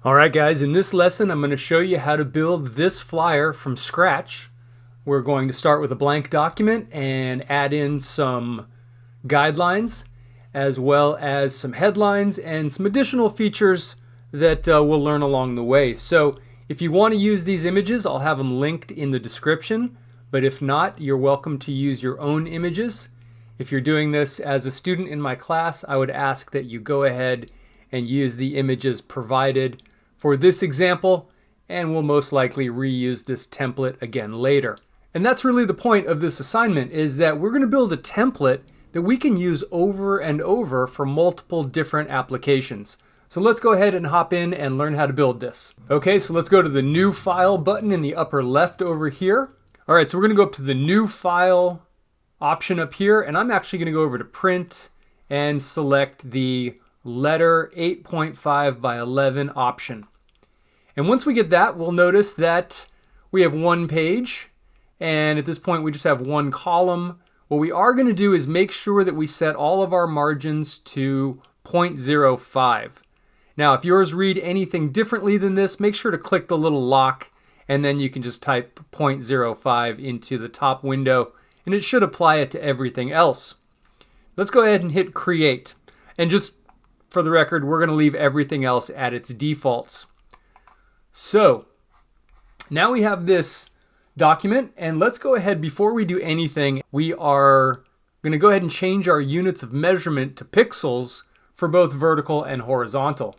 Alright guys, in this lesson I'm going to show you how to build this flyer from scratch. We're going to start with a blank document and add in some guidelines as well as some headlines and some additional features that we'll learn along the way. So if you want to use these images, I'll have them linked in the description, but if not, you're welcome to use your own images. If you're doing this as a student in my class, I would ask that you go ahead and use the images provided for this example, and we'll most likely reuse this template again later. And that's really the point of this assignment, is that we're going to build a template that we can use over and over for multiple different applications. So let's go ahead and hop in and learn how to build this. Okay, so let's go to the New File button in the upper left over here. All right, so we're going to go up to the New File option up here, and I'm actually going to go over to Print and select the letter 8.5 by 11 option. And once we get that, we'll notice that we have one page, and at this point we just have one column. What we are going to do is make sure that we set all of our margins to 0.05. Now if yours read anything differently than this, make sure to click the little lock, and then you can just type 0.05 into the top window, and it should apply it to everything else. Let's go ahead and hit create. And just for the record, we're going to leave everything else at its defaults. So now we have this document, and let's go ahead, before we do anything, we are going to go ahead and change our units of measurement to pixels for both vertical and horizontal.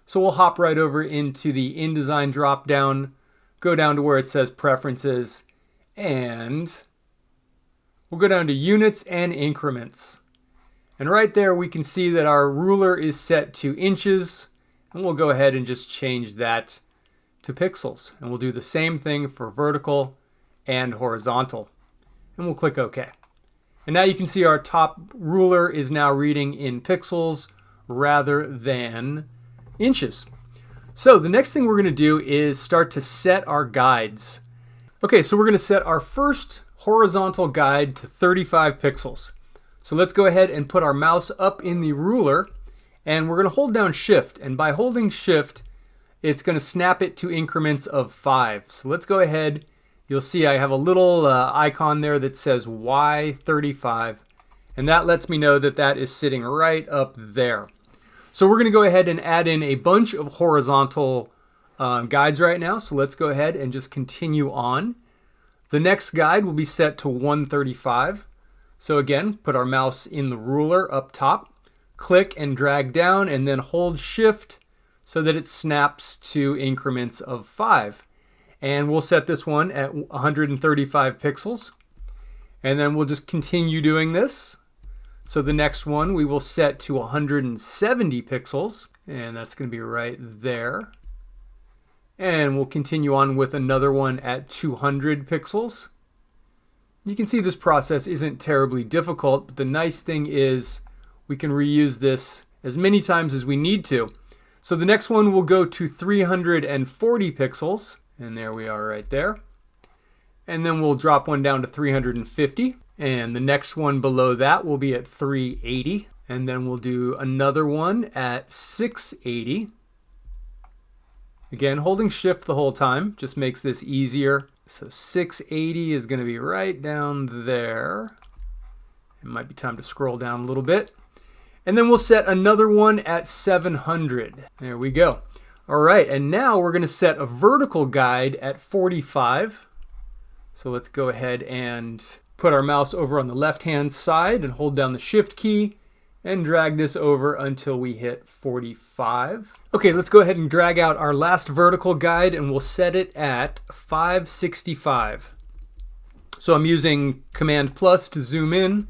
So we'll hop right over into the Indesign drop down, go down to where it says preferences, and we'll go down to units and increments. And right there we can see that our ruler is set to inches, and we'll go ahead and just change that to pixels. And we'll do the same thing for vertical and horizontal. And we'll click OK. And now you can see our top ruler is now reading in pixels rather than inches. So the next thing we're going to do is start to set our guides. Okay, so we're going to set our first horizontal guide to 35 pixels. So let's go ahead and put our mouse up in the ruler, and we're going to hold down Shift, and by holding Shift it's going to snap it to increments of 5. So let's go ahead. You'll see I have a little icon there that says Y35, and that lets me know that that is sitting right up there. So we're going to go ahead and add in a bunch of horizontal guides right now. So let's go ahead and just continue on. The next guide will be set to 135. So again, put our mouse in the ruler up top, click and drag down, and then hold Shift so that it snaps to increments of 5. And we'll set this one at 135 pixels. And then we'll just continue doing this. So the next one we will set to 170 pixels, and that's going to be right there. And we'll continue on with another one at 200 pixels. You can see this process isn't terribly difficult, but the nice thing is we can reuse this as many times as we need to. So the next one will go to 340 pixels, and there we are right there. And then we'll drop one down to 350, and the next one below that will be at 380, and then we'll do another one at 680. Again, holding Shift the whole time just makes this easier. So 680 is going to be right down there. It might be time to scroll down a little bit. And then we'll set another one at 700. There we go. All right, and now we're going to set a vertical guide at 45. So let's go ahead and put our mouse over on the left-hand side and hold down the Shift key and drag this over until we hit 45. Okay, let's go ahead and drag out our last vertical guide, and we'll set it at 565. So I'm using Command plus to zoom in,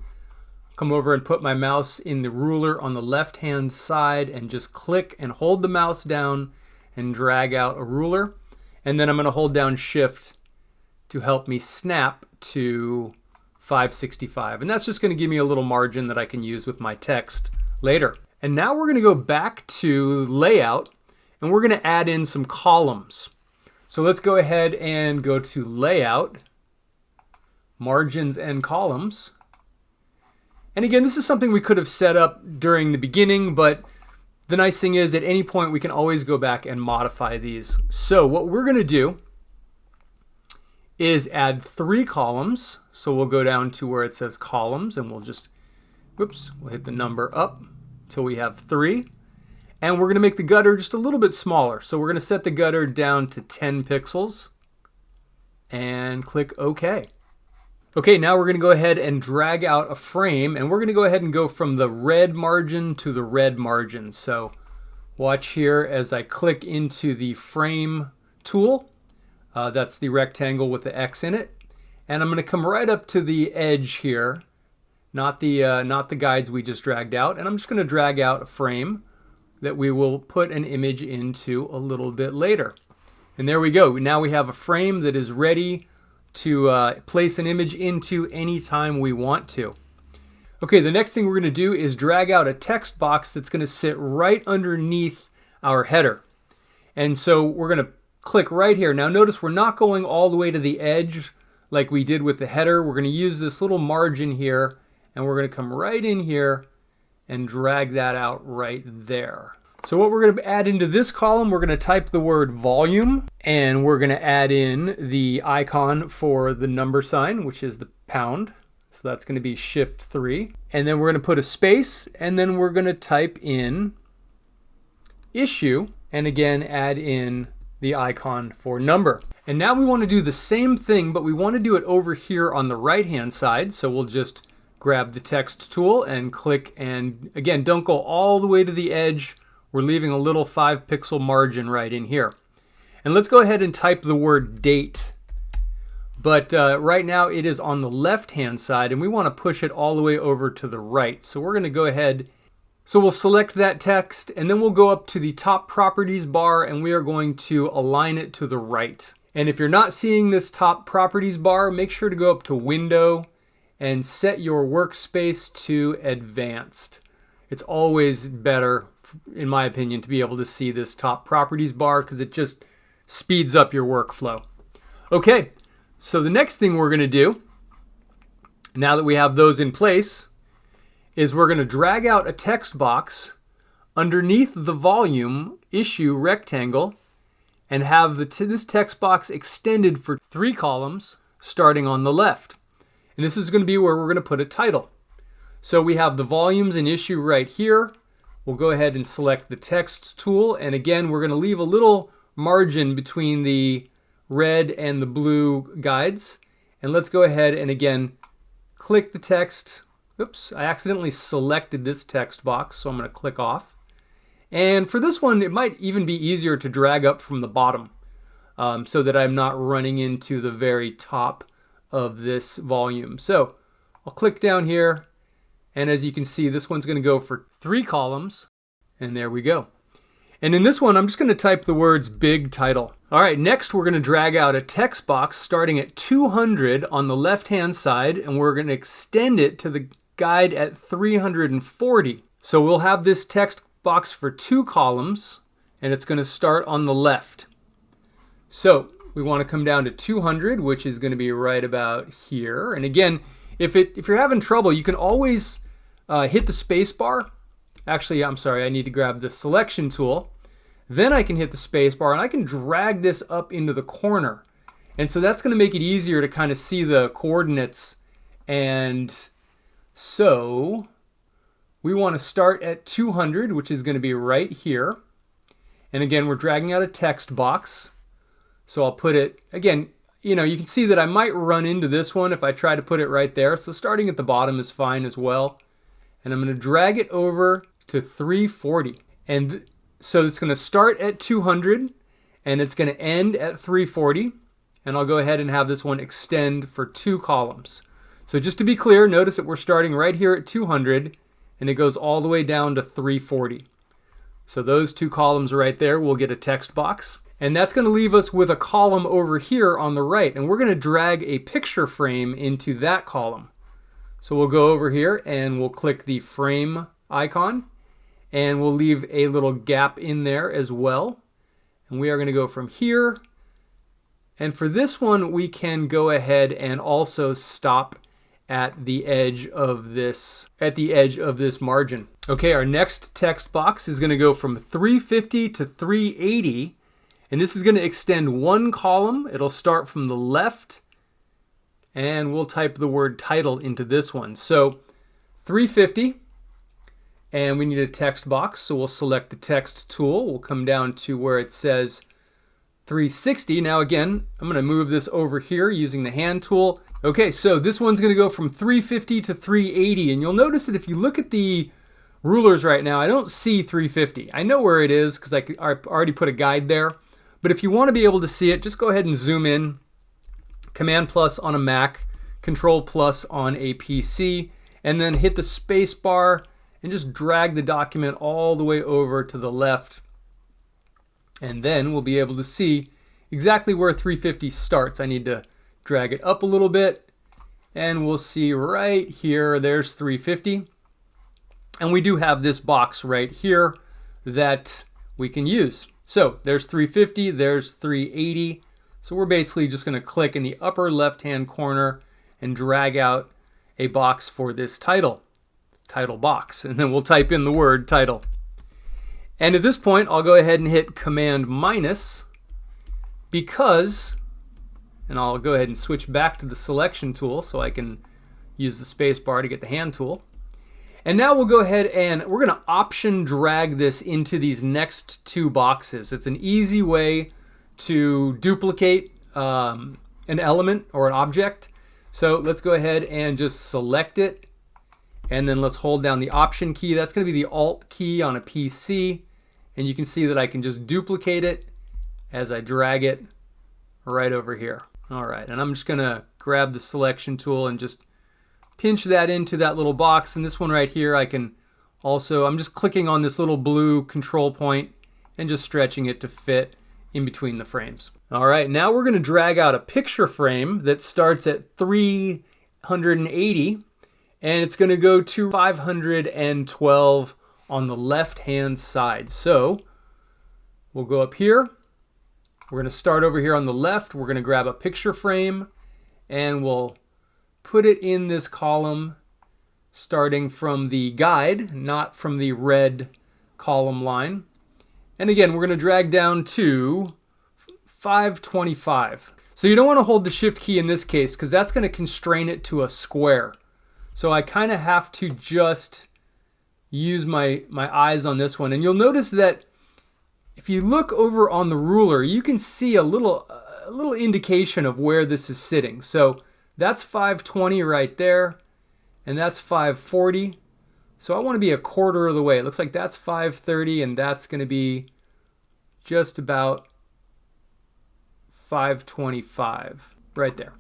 come over and put my mouse in the ruler on the left-hand side and just click and hold the mouse down and drag out a ruler. And then I'm going to hold down Shift to help me snap to 565. And that's just going to give me a little margin that I can use with my text later. And now we're going to go back to Layout, and we're going to add in some columns. So let's go ahead and go to Layout, Margins and Columns. And again, this is something we could have set up during the beginning, but The nice thing is at any point we can always go back and modify these. So what we're going to do is add 3 columns. So we'll go down to where it says columns and we'll just, whoops, we'll hit the number up till we have 3. And we're going to make the gutter just a little bit smaller. So we're going to set the gutter down to 10 pixels and click OK. Okay, now we're going to go ahead and drag out a frame, and we're going to go ahead and go from the red margin to the red margin. So watch here as I click into the frame tool. That's the rectangle with the X in it. And I'm going to come right up to the edge here, not the guides we just dragged out. And I'm just going to drag out a frame that we will put an image into a little bit later. And there we go. Now we have a frame that is ready to place an image into anytime we want to. Okay, the next thing we're going to do is drag out a text box that's going to sit right underneath our header. And so we're going to click right here. Now notice we're not going all the way to the edge like we did with the header. We're going to use this little margin here, and we're going to come right in here and drag that out right there. So what we're going to add into this column, we're going to type the word volume, and we're going to add in the icon for the number sign, which is the pound. So that's going to be Shift 3. And then we're going to put a space, and then we're going to type in issue, and again add in the icon for number. And now we want to do the same thing, but we want to do it over here on the right-hand side. So we'll just grab the text tool and click, and again, don't go all the way to the edge. We're leaving a little 5-pixel margin right in here. And let's go ahead and type the word date. But right now it is on the left-hand side, and we want to push it all the way over to the right. So we're going to go ahead. So we'll select that text, and then we'll go up to the top properties bar, and we are going to align it to the right. And if you're not seeing this top properties bar, make sure to go up to Window and set your workspace to Advanced. It's always better, in my opinion, to be able to see this top properties bar because it just speeds up your workflow. Okay, so the next thing we're going to do, now that we have those in place, is we're going to drag out a text box underneath the volume issue rectangle and have this text box extended for 3 columns starting on the left. And this is going to be where we're going to put a title. So we have the volumes and issue right here. We'll go ahead and select the text tool. And again, we're going to leave a little margin between the red and the blue guides. And let's go ahead and again, click the text. Oops, I accidentally selected this text box, so I'm going to click off. And for this one, it might even be easier to drag up from the bottom so that I'm not running into the very top of this volume. So I'll click down here. And as you can see, this one's going to go for 3 columns. And there we go. And in this one, I'm just going to type the words big title. All right, next we're going to drag out a text box starting at 200 on the left-hand side, and we're going to extend it to the guide at 340. So we'll have this text box for 2 columns, and it's going to start on the left. So we want to come down to 200, which is going to be right about here. And again, if you're having trouble, you can always hit the space bar. Actually, I'm sorry, I need to grab the selection tool. Then I can hit the space bar and I can drag this up into the corner. And so that's going to make it easier to kind of see the coordinates. And so we want to start at 200, which is going to be right here. And again, we're dragging out a text box. So I'll put it, again, you know, you can see that I might run into this one if I try to put it right there. So starting at the bottom is fine as well. And I'm going to drag it over to 340. And so it's going to start at 200 and it's going to end at 340. And I'll go ahead and have this one extend for 2 columns. So just to be clear, notice that we're starting right here at 200 and it goes all the way down to 340. So those 2 columns right there will get a text box. And that's going to leave us with a column over here on the right. And we're going to drag a picture frame into that column. So we'll go over here and we'll click the frame icon. And we'll leave a little gap in there as well. And we are going to go from here. And for this one, we can go ahead and also stop at the edge of this margin. Okay, our next text box is going to go from 350 to 380, and this is going to extend one column. It'll start from the left, and we'll type the word title into this one. So 350, and we need a text box, so we'll select the text tool. We'll come down to where it says 360. Now again, I'm going to move this over here using the hand tool. Okay, so this one's going to go from 350 to 380, and you'll notice that if you look at the rulers right now, I don't see 350. I know where it is because I already put a guide there, but if you want to be able to see it, just go ahead and zoom in. Command plus on a Mac, Control plus on a PC, and then hit the space bar and just drag the document all the way over to the left. And then we'll be able to see exactly where 350 starts. I need to drag it up a little bit, and we'll see right here, there's 350. And we do have this box right here that we can use. So there's 350, there's 380. So we're basically just going to click in the upper left-hand corner and drag out a box for this title box. And then we'll type in the word title. And at this point, I'll go ahead and hit Command minus because, and I'll go ahead and switch back to the selection tool so I can use the space bar to get the hand tool. And now we'll go ahead and we're going to option drag this into these next two boxes. It's an easy way to duplicate an element or an object. So let's go ahead and just select it. And then let's hold down the option key. That's going to be the Alt key on a PC. And you can see that I can just duplicate it as I drag it right over here. All right, and I'm just going to grab the selection tool and just pinch that into that little box. And this one right here, I'm just clicking on this little blue control point and just stretching it to fit in between the frames. All right, now we're going to drag out a picture frame that starts at 380, and it's going to go to 512 on the left-hand side. So we'll go up here. We're going to start over here on the left. We're going to grab a picture frame, and we'll put it in this column starting from the guide, not from the red column line. And again, we're going to drag down to 525. So you don't want to hold the shift key in this case because that's going to constrain it to a square. So I kind of have to just use my eyes on this one. And you'll notice that if you look over on the ruler, you can see a little indication of where this is sitting. So that's 520 right there, and that's 540. So I want to be a quarter of the way. It looks like that's 530, and that's going to be just about 525 right there.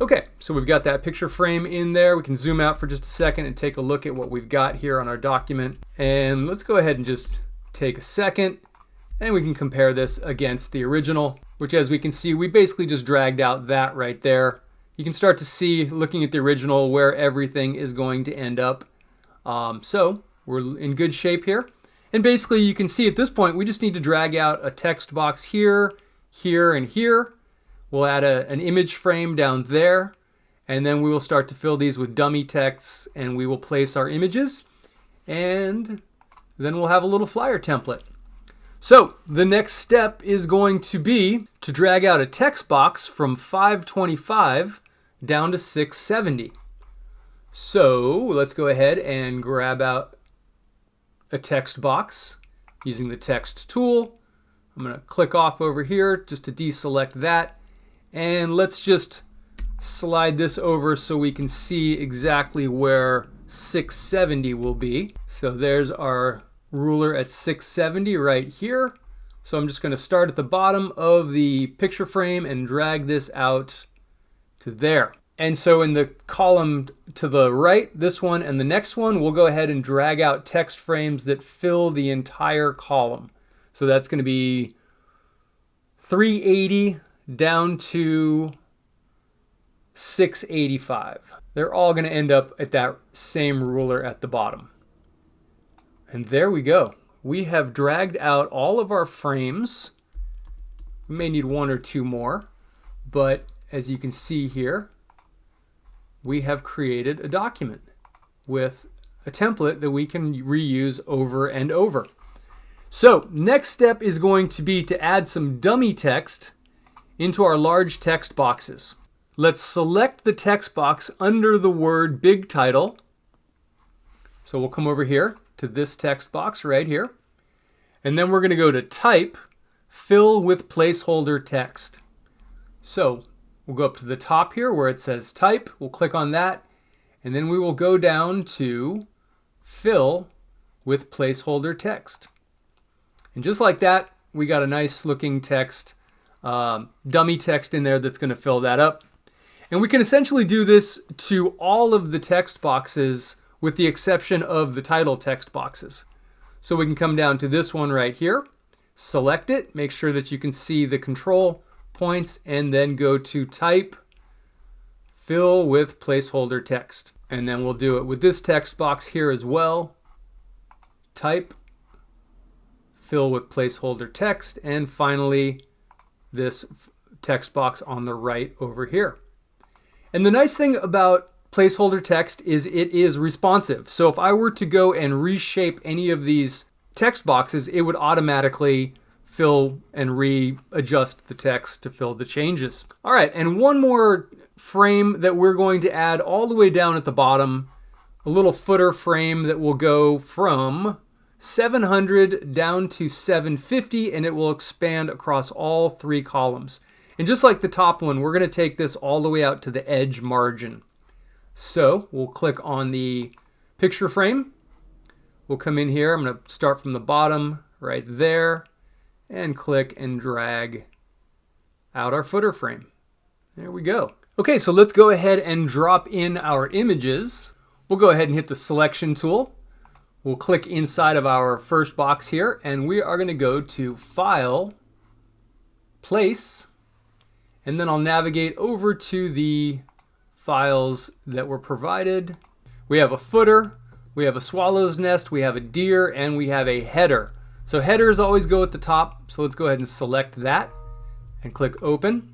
Okay, so we've got that picture frame in there. We can zoom out for just a second and take a look at what we've got here on our document. And let's go ahead and just take a second, and we can compare this against the original, which, as we can see, we basically just dragged out that right there. You can start to see, looking at the original, where everything is going to end up. So we're in good shape here. And basically you can see at this point, we just need to drag out a text box here, here, and here. We'll add an image frame down there. And then we will start to fill these with dummy texts, and we will place our images. And then we'll have a little flyer template. So the next step is going to be to drag out a text box from 525 down to 670. So let's go ahead and grab out a text box using the text tool. I'm going to click off over here just to deselect that. And let's just slide this over so we can see exactly where 670 will be. So there's our ruler at 670 right here. So I'm just going to start at the bottom of the picture frame and drag this out to there. And so in the column to the right, this one and the next one, we'll go ahead and drag out text frames that fill the entire column. So that's going to be 380 down to 685. They're all going to end up at that same ruler at the bottom. And there we go. We have dragged out all of our frames. We may need one or two more, but as you can see here, we have created a document with a template that we can reuse over and over. So next step is going to be to add some dummy text into our large text boxes. Let's select the text box under the word big title. So we'll come over here to this text box right here. And then we're going to go to type, fill with placeholder text. So we'll go up to the top here where it says type. We'll click on that. And then we will go down to fill with placeholder text. And just like that, we got a nice looking text, dummy text in there that's going to fill that up. And we can essentially do this to all of the text boxes with the exception of the title text boxes. So we can come down to this one right here, select it, make sure that you can see the control points, and then go to type, fill with placeholder text. And then we'll do it with this text box here as well. Type, fill with placeholder text, and finally this text box on the right over here. And the nice thing about placeholder text is it is responsive. So if I were to go and reshape any of these text boxes, it would automatically fill and readjust the text to fill the changes. All right, and one more frame that we're going to add all the way down at the bottom, a little footer frame that will go from 700 down to 750, and it will expand across all three columns. And just like the top one, we're going to take this all the way out to the edge margin. So we'll click on the picture frame. We'll come in here. I'm going to start from the bottom right there and click and drag out our footer frame. There we go. Okay, so let's go ahead and drop in our images. We'll go ahead and hit the selection tool. We'll click inside of our first box here, and we are going to go to File, Place, and then I'll navigate over to the files that were provided. We have a footer, we have a swallow's nest, we have a deer, and we have a header. So headers always go at the top, so let's go ahead and select that and click Open.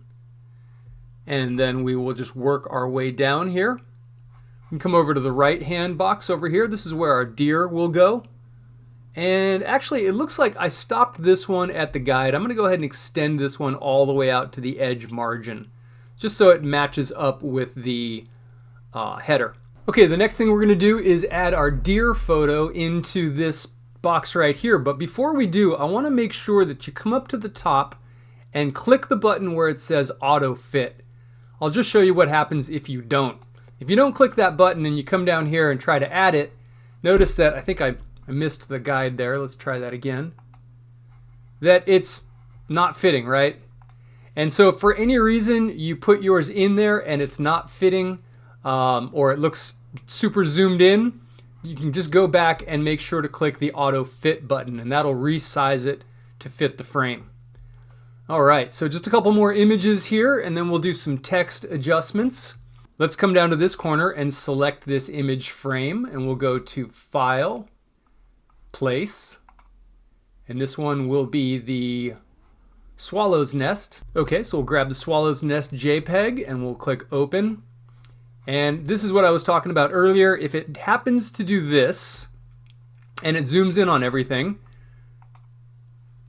And then we will just work our way down here. We can come over to the right-hand box over here. This is where our deer will go. And actually, it looks like I stopped this one at the guide. I'm going to go ahead and extend this one all the way out to the edge margin, just so it matches up with the header. Okay, the next thing we're going to do is add our deer photo into this box right here. But before we do, I want to make sure that you come up to the top and click the button where it says Auto Fit. I'll just show you what happens if you don't. If you don't click that button and you come down here and try to add it, notice that I think I missed the guide there. Let's try that again. That it's not fitting, right? And so if for any reason you put yours in there and it's not fitting, or it looks super zoomed in, you can just go back and make sure to click the Auto Fit button, and that'll resize it to fit the frame. All right, so just a couple more images here, and then we'll do some text adjustments. Let's come down to this corner and select this image frame, and we'll go to File, Place, and this one will be the swallow's nest. Okay, so we'll grab the swallow's nest JPEG and we'll click Open. And this is what I was talking about earlier. If it happens to do this and it zooms in on everything,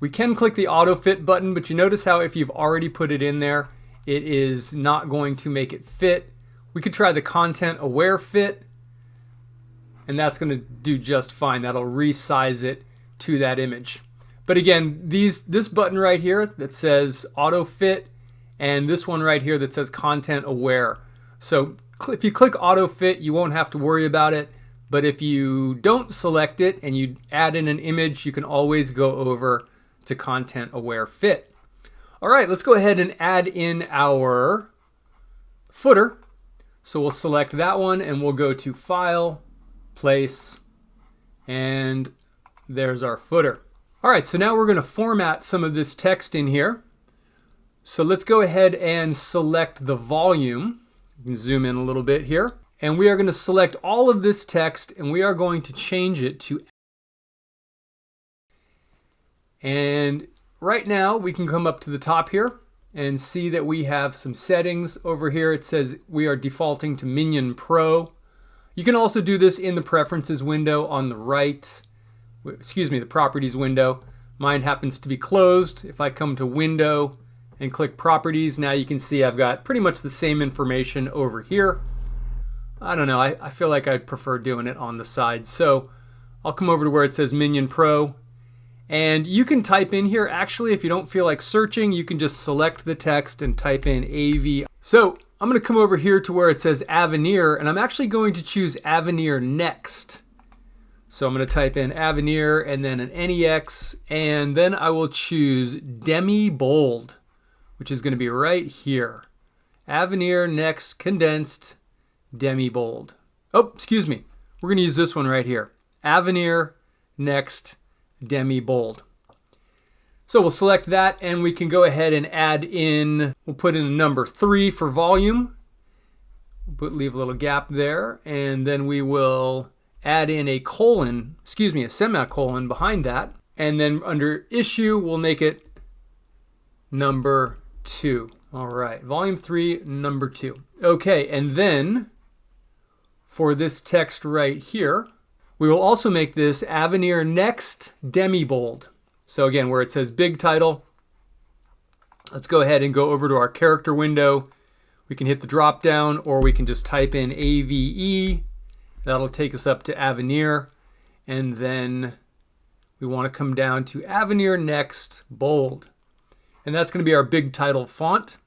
we can click the Auto Fit button, but you notice how if you've already put it in there, it is not going to make it fit. We could try the Content Aware Fit, and that's going to do just fine. That'll resize it to that image. But again, this button right here that says Auto Fit, and this one right here that says Content Aware. So if you click Auto Fit, you won't have to worry about it. But if you don't select it and you add in an image, you can always go over to Content Aware Fit. All right, let's go ahead and add in our footer. So we'll select that one and we'll go to File, Place, and there's our footer. All right, so now we're going to format some of this text in here. So let's go ahead and select the volume. You can zoom in a little bit here. And we are going to select all of this text and we are going to change it to. And right now we can come up to the top here and see that we have some settings over here. It says we are defaulting to Minion Pro. You can also do this in the preferences window on the right. Excuse me, the properties window. Mine happens to be closed. If I come to window and click properties, now you can see I've got pretty much the same information over here. I don't know, I feel like I'd prefer doing it on the side. So I'll come over to where it says Minion Pro. And you can type in here, actually, if you don't feel like searching, you can just select the text and type in AV. So I'm going to come over here to where it says Avenir, and I'm actually going to choose Avenir Next. So I'm going to type in Avenir and then an NEX, and then I will choose Demi Bold, which is going to be right here. Avenir Next Condensed Demi Bold. Oh, excuse me. We're going to use this one right here. Avenir Next Demi Bold. So we'll select that and we can go ahead and add in, we'll put in a number 3 for volume. Leave a little gap there, and then we will add in a semicolon behind that. And then under issue, we'll make it number 2. All right, volume 3, number 2. Okay, and then for this text right here, we will also make this Avenir Next Demi Bold. So again, where it says big title, let's go ahead and go over to our character window. We can hit the drop down, or we can just type in AVE. That'll take us up to Avenir. And then we want to come down to Avenir Next Bold. And that's going to be our big title font.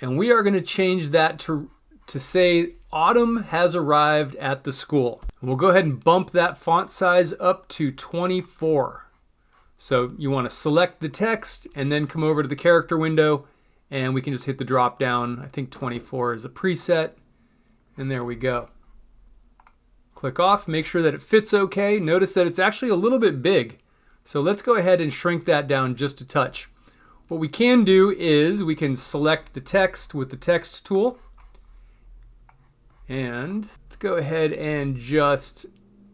And we are going to change that to say Autumn has arrived at the school. And we'll go ahead and bump that font size up to 24. So you want to select the text and then come over to the character window, and we can just hit the drop down. I think 24 is a preset, and there we go. Click off, make sure that it fits okay. Notice that it's actually a little bit big. So let's go ahead and shrink that down just a touch. What we can do is we can select the text with the text tool. And let's go ahead and just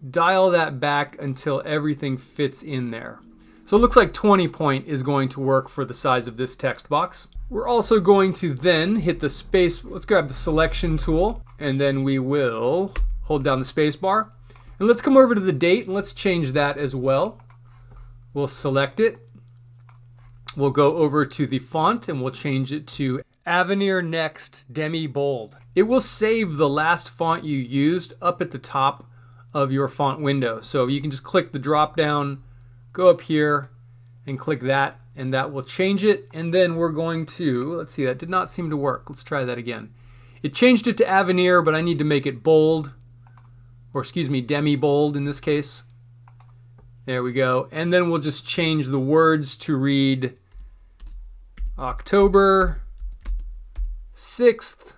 dial that back until everything fits in there. So it looks like 20 point is going to work for the size of this text box. We're also going to then hit the space. Let's grab the selection tool, and then we will hold down the space bar. And let's come over to the date and let's change that as well. We'll select it. We'll go over to the font and we'll change it to Avenir Next Demi Bold. It will save the last font you used up at the top of your font window. So you can just click the drop down, go up here and click that, and that will change it. And then we're going to, let's see, that did not seem to work. Let's try that again. It changed it to Avenir, but I need to make it bold, or excuse me, Demi Bold in this case. There we go. And then we'll just change the words to read October 6th,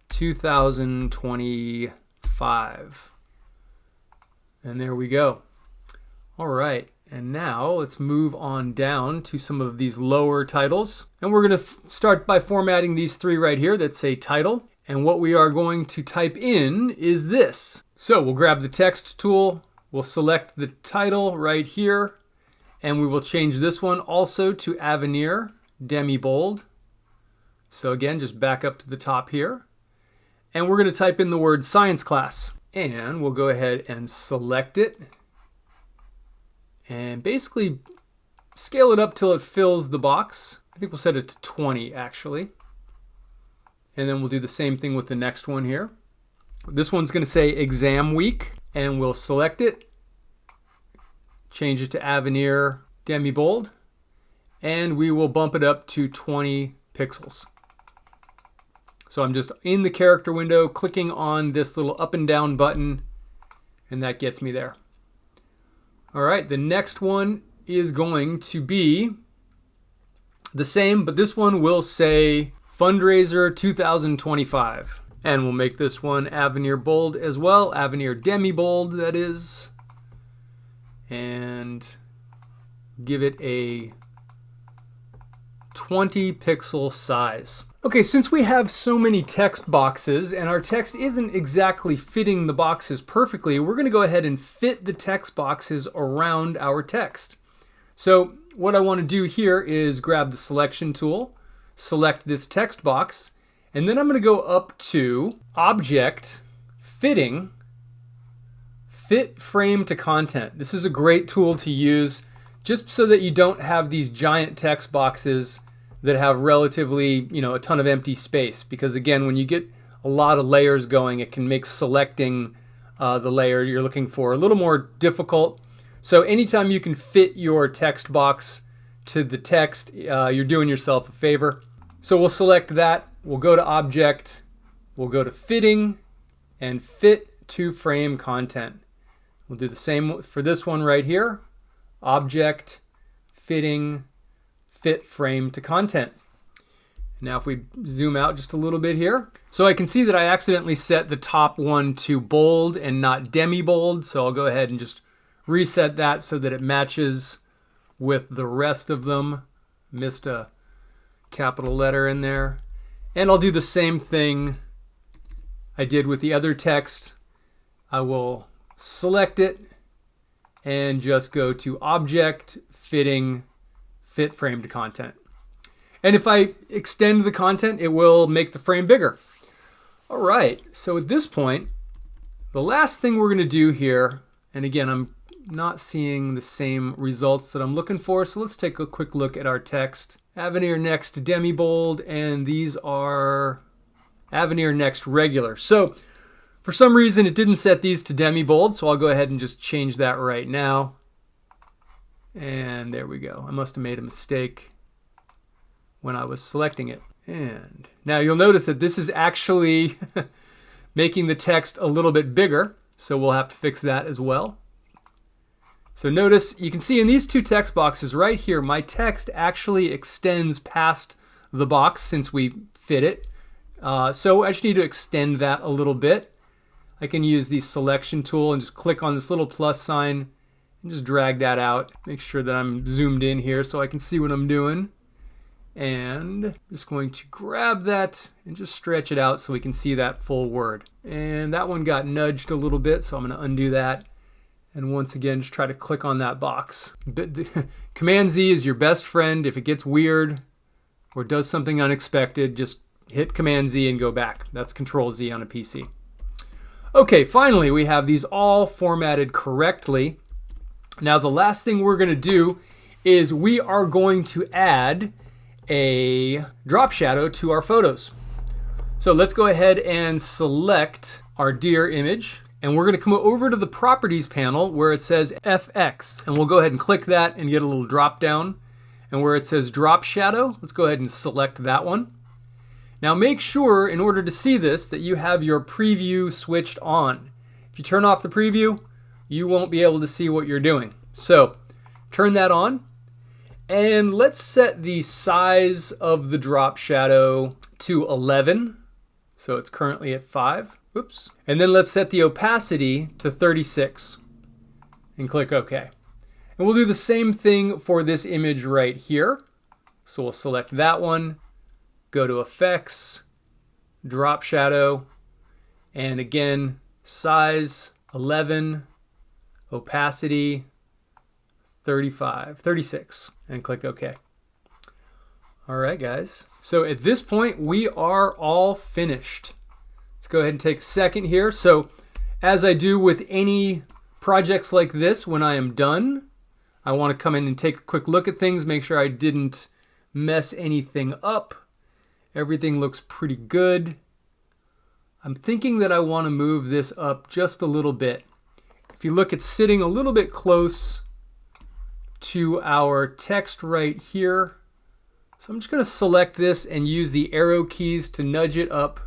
2025. And there we go. All right. And now let's move on down to some of these lower titles. And we're going to start by formatting these 3 right here that say title. And what we are going to type in is this. So we'll grab the text tool. We'll select the title right here. And we will change this one also to Avenir Demi Bold. So again, just back up to the top here. And we're going to type in the word science class. And we'll go ahead and select it. And basically scale it up till it fills the box. I think we'll set it to 20 actually. And then we'll do the same thing with the next one here. This one's going to say exam week, and we'll select it. Change it to Avenir Demi Bold. And we will bump it up to 20 pixels. So I'm just in the character window, clicking on this little up and down button, and that gets me there. All right, the next one is going to be the same, but this one will say Fundraiser 2025. And we'll make this one Avenir Bold as well, Avenir Demi Bold, that is. And give it a 20 pixel size. Okay, since we have so many text boxes and our text isn't exactly fitting the boxes perfectly, we're going to go ahead and fit the text boxes around our text. So what I want to do here is grab the selection tool, select this text box, and then I'm going to go up to Object, Fitting, Fit Frame to Content. This is a great tool to use just so that you don't have these giant text boxes that have relatively, a ton of empty space. Because again, when you get a lot of layers going, it can make selecting the layer you're looking for a little more difficult. So anytime you can fit your text box to the text, you're doing yourself a favor. So we'll select that. We'll go to Object. We'll go to Fitting and Fit to Frame Content. We'll do the same for this one right here. Object, Fitting, Fit Frame to Content. Now if we zoom out just a little bit here. So I can see that I accidentally set the top one to bold and not demi-bold. So I'll go ahead and just reset that so that it matches with the rest of them. Missed a capital letter in there. And I'll do the same thing I did with the other text. I will select it and just go to Object, Fitting, Fit Frame to Content. And if I extend the content, it will make the frame bigger. All right, so at this point, the last thing we're going to do here, and again, I'm not seeing the same results that I'm looking for, so let's take a quick look at our text. Avenir Next Demi Bold, and these are Avenir Next Regular. So for some reason, it didn't set these to demi bold, so I'll go ahead and just change that right now. And there we go. I must have made a mistake when I was selecting it. And now you'll notice that this is actually making the text a little bit bigger, so we'll have to fix that as well. So notice, you can see in these two text boxes right here, my text actually extends past the box since we fit it. So I just need to extend that a little bit. I can use the selection tool and just click on this little plus sign and just drag that out. Make sure that I'm zoomed in here so I can see what I'm doing. And just going to grab that and just stretch it out so we can see that full word. And that one got nudged a little bit, so I'm going to undo that. And once again, just try to click on that box. Command Z is your best friend. If it gets weird or does something unexpected, just hit Command Z and go back. That's Control Z on a PC. Okay, finally, we have these all formatted correctly. Now, the last thing we're going to do is we are going to add a drop shadow to our photos. So let's go ahead and select our deer image. And we're going to come over to the Properties panel where it says FX. And we'll go ahead and click that and get a little drop down. And where it says Drop Shadow, let's go ahead and select that one. Now make sure, in order to see this, that you have your preview switched on. If you turn off the preview, you won't be able to see what you're doing. So turn that on. And let's set the size of the drop shadow to 11. So it's currently at 5. Oops. And then let's set the opacity to 36 and click OK. And we'll do the same thing for this image right here. So we'll select that one, go to Effects, Drop Shadow, and again, size 11, opacity 36, and click OK. All right, guys. So at this point, we are all finished. Let's go ahead and take a second here. So as I do with any projects like this, when I am done, I want to come in and take a quick look at things, make sure I didn't mess anything up. Everything looks pretty good. I'm thinking that I want to move this up just a little bit. If you look, it's sitting a little bit close to our text right here. So I'm just going to select this and use the arrow keys to nudge it up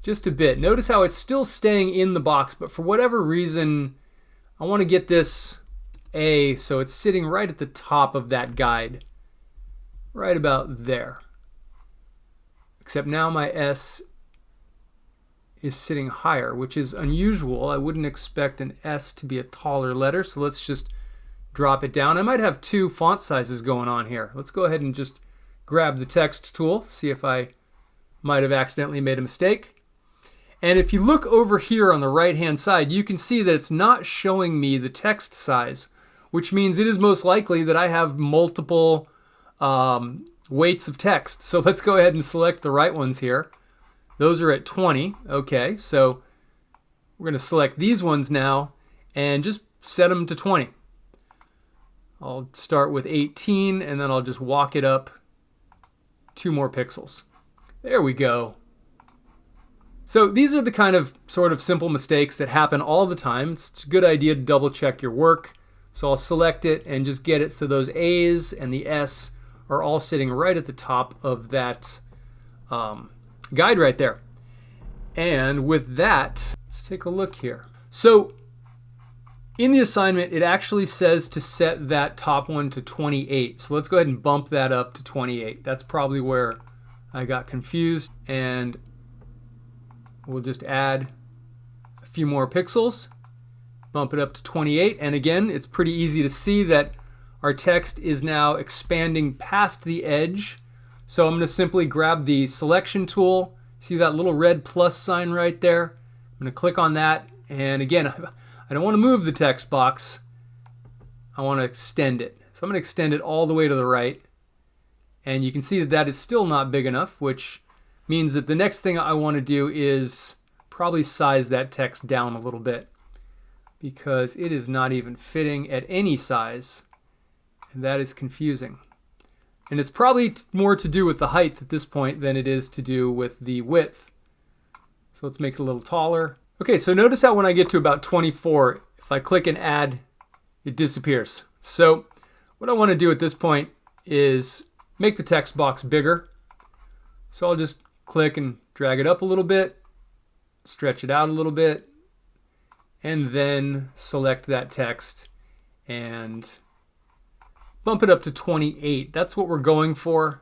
just a bit. Notice how it's still staying in the box, but for whatever reason, I want to get this A, so it's sitting right at the top of that guide, right about there. Except now my S is sitting higher, which is unusual. I wouldn't expect an S to be a taller letter, so let's just drop it down. I might have two font sizes going on here. Let's go ahead and just grab the text tool, see if I might have accidentally made a mistake. And if you look over here on the right hand side, you can see that it's not showing me the text size. which means it is most likely that I have multiple weights of text. So let's go ahead and select the right ones here. Those are at 20. Okay, so we're going to select these ones now and just set them to 20. I'll start with 18 and then I'll just walk it up 2 more pixels. There we go. So these are the kind of sort of simple mistakes that happen all the time. It's a good idea to double check your work. So I'll select it and just get it so those A's and the S are all sitting right at the top of that guide right there. And with that, let's take a look here. So in the assignment, it actually says to set that top one to 28. So let's go ahead and bump that up to 28. That's probably where I got confused. And we'll just add a few more pixels, bump it up to 28. And again, it's pretty easy to see that our text is now expanding past the edge. So I'm going to simply grab the selection tool. See that little red plus sign right there? I'm going to click on that. And again, I don't want to move the text box. I want to extend it. So I'm going to extend it all the way to the right. And you can see that that is still not big enough, which means that the next thing I want to do is probably size that text down a little bit, because it is not even fitting at any size. And that is confusing. And it's probably more to do with the height at this point than it is to do with the width. So let's make it a little taller. Okay, so notice how when I get to about 24, if I click and add, it disappears. So what I want to do at this point is make the text box bigger. So I'll just click and drag it up a little bit, stretch it out a little bit, and then select that text and bump it up to 28. That's what we're going for.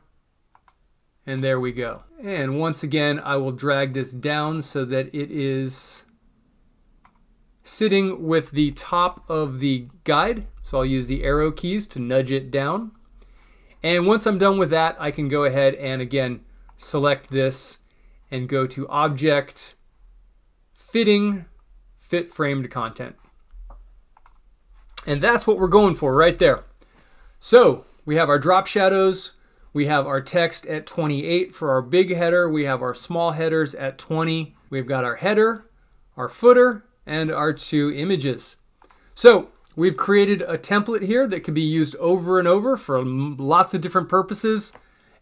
And there we go. And once again, I will drag this down so that it is sitting with the top of the guide. So I'll use the arrow keys to nudge it down. And once I'm done with that, I can go ahead and again select this and go to Object, Fitting, Fit Framed Content. And that's what we're going for right there. So we have our drop shadows, we have our text at 28 for our big header, we have our small headers at 20, we've got our header, our footer, and our 2 images. So we've created a template here that can be used over and over for lots of different purposes,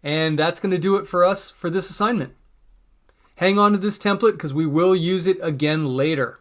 and that's going to do it for us for this assignment. Hang on to this template because we will use it again later.